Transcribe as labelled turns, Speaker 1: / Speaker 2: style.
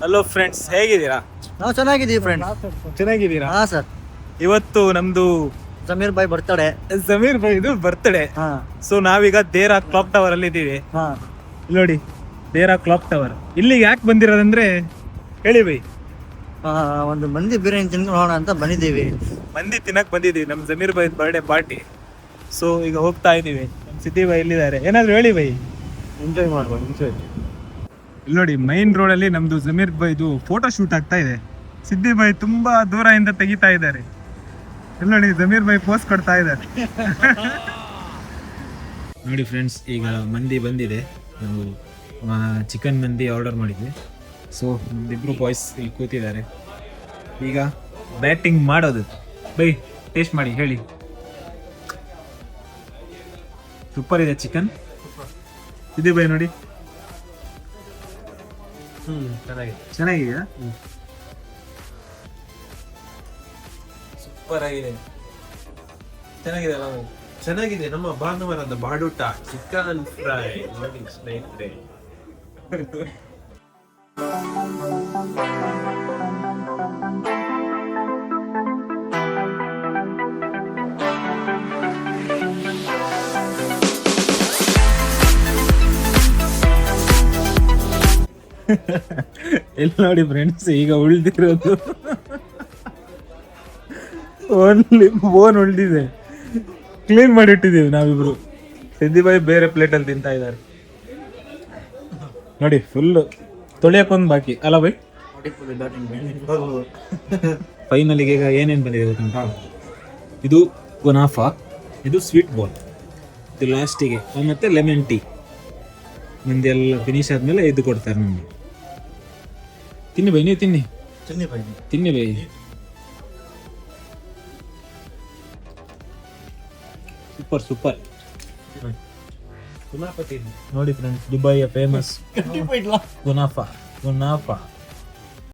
Speaker 1: Hello friends, ಹೇಗಿದ್ದೀರಾ?
Speaker 2: ನಾವು ಚೆನ್ನಾಗಿದ್ದೀವಿ ಫ್ರೆಂಡ್.
Speaker 1: ಚೆನ್ನಾಗಿದ್ದೀರಾ?
Speaker 2: ಹಾ ಸರ್.
Speaker 1: ಇವತ್ತು ನಮ್ದು
Speaker 2: ಸಮೀರ್ ಬಾಯ್ ಬರ್ತಡೆ.
Speaker 1: ಜಮೀರ್ ಬೈದು ಬರ್ತ್ಡೇ.
Speaker 2: ಹಾ
Speaker 1: ಸೊ ನಾವೀಗ ದೇರಾ ಕ್ಲಾಕ್ ಟವರ್ ಅಲ್ಲಿ ಇದ್ದೀವಿ.
Speaker 2: ಹಾ
Speaker 1: ಇಲ್ಲಿ ನೋಡಿ, ದೇರಾ ಕ್ಲಾಕ್ ಟವರ್. ಇಲ್ಲಿಗೆ ಯಾಕೆ ಬಂದಿರೋದಂದ್ರೆ ಹೇಳಿ ಬೈ.
Speaker 2: ಒಂದು ಮಂದಿ ಬಿರಿಯಾನಿ ತಿನ್ಕೊಳ್ಳೋಣ ಅಂತ ಬಂದಿದ್ದೀವಿ.
Speaker 1: ಮಂದಿ ತಿನ್ನಕ್ ಬಂದಿದ್ದೀವಿ, ನಮ್ Zameer by birthday party. So ಈಗ ಹೋಗ್ತಾ ಇದೀವಿ. ನಮ್ ಸಿದ್ದಿ ಬೈ ಇಲ್ಲಿದ್ದಾರೆ, ಏನಾದ್ರು ಹೇಳಿ ಬೈ.
Speaker 2: ಎಂಜಾಯ್ ಮಾಡ್ಬೋದು.
Speaker 1: ಇಲ್ಲಿ ನೋಡಿ, ಮೈನ್ ರೋಡ್ ಅಲ್ಲಿ ನಮ್ದು ಜಮೀರ್ ಬೈದು ಫೋಟೋ ಶೂಟ್ ಆಗ್ತಾ ಇದೆ. ಸಿದ್ದಿ ಬೈ ತುಂಬಾ ದೂರದಿಂದ ತೆಗಿತಾ ಇದ್ದಾರೆ. ಇಲ್ಲಿ ನೋಡಿ, ಜಮೀರ್ ಬೈ ಪೋಸ್ ಕೊಡ್ತಾ ಇದ್ದಾರೆ. ನೋಡಿ ಫ್ರೆಂಡ್ಸ್, ಈಗ ಮಂದಿ ಬಂದಿದೆ. ನಾವು ಚಿಕನ್ ಮಂದಿ ಆರ್ಡರ್ ಮಾಡಿದ್ವಿ. ಸೊ ಇಬ್ರು ಬಾಯ್ಸ್ ಇಲ್ಲಿ ಕೂತಿದ್ದಾರೆ. ಈಗ ಬ್ಯಾಟಿಂಗ್ ಮಾಡೋದು. ಬೈ ಟೇಸ್ಟ್ ಮಾಡಿ ಹೇಳಿ. ಸೂಪರ್ ಇದೆ ಚಿಕನ್. ಸಿದ್ದಿ ಬೈ ನೋಡಿ, ಚೆನ್ನಾಗಿದೆಯಾ?
Speaker 3: ಸೂಪರ್ ಆಗಿದೆ, ಚೆನ್ನಾಗಿದೆ. ಚೆನ್ನಾಗಿದೆ. ನಮ್ಮ ಭಾನುವಾರದ ಬಾಡೂಟ ಚಿಕನ್ ಫ್ರೈ ನೋಡಿ ಸ್ನೇಹಿತರೆ.
Speaker 1: ಇಲ್ಲಿ ನೋಡಿ ಫ್ರೆಂಡ್ಸ್, ಈಗ ಉಳ್ದಿರೋದು ಓನ್ಲಿ ಬೋನ್ ಉಳ್ದಿದೆ. ಕ್ಲೀನ್ ಮಾಡಿ ಇಟ್ಟಿದ್ದೀವಿ ನಾವಿಬ್ರು. ಸಿದ್ದಿಬಾಯಿ ಬೇರೆ ಪ್ಲೇಟಲ್ಲಿ ತಿಂತಾ ಇದ್ದಾರೆ ನೋಡಿ. ಫುಲ್ ತೊಳೆಯಕ್ಕೊಂದು ಬಾಕಿ ಅಲ್ಲ ಬೈ. ಫೈನಲಿಗೆ ಈಗ ಏನೇನು ಬಂದಿದೆ ಗೊತ್ತುಂಟಾ? ಇದು ಗುನಾಫಾ, ಇದು ಸ್ವೀಟ್ ಬಾಲ್, ಇದು ಲಾಸ್ಟಿಗೆ ಮತ್ತೆ ಲೆಮನ್ ಟೀ. ಮಂದಿ ಎಲ್ಲ ಫಿನಿಶ್ ಆದ್ಮೇಲೆ ಇದು ಕೊಡ್ತಾರೆ ನಮಗೆ. ತಿನ್ನಿ ಬೈ, ನೀವು ತಿನ್ನಿ ತಿನ್ನಿ ಬೈ. Super super. ನೋಡಿ ಫ್ರೆಂಡ್ಸ್, ದುಬೈಯ ಫೇಮಸ್ ಗುನಾಫಾ.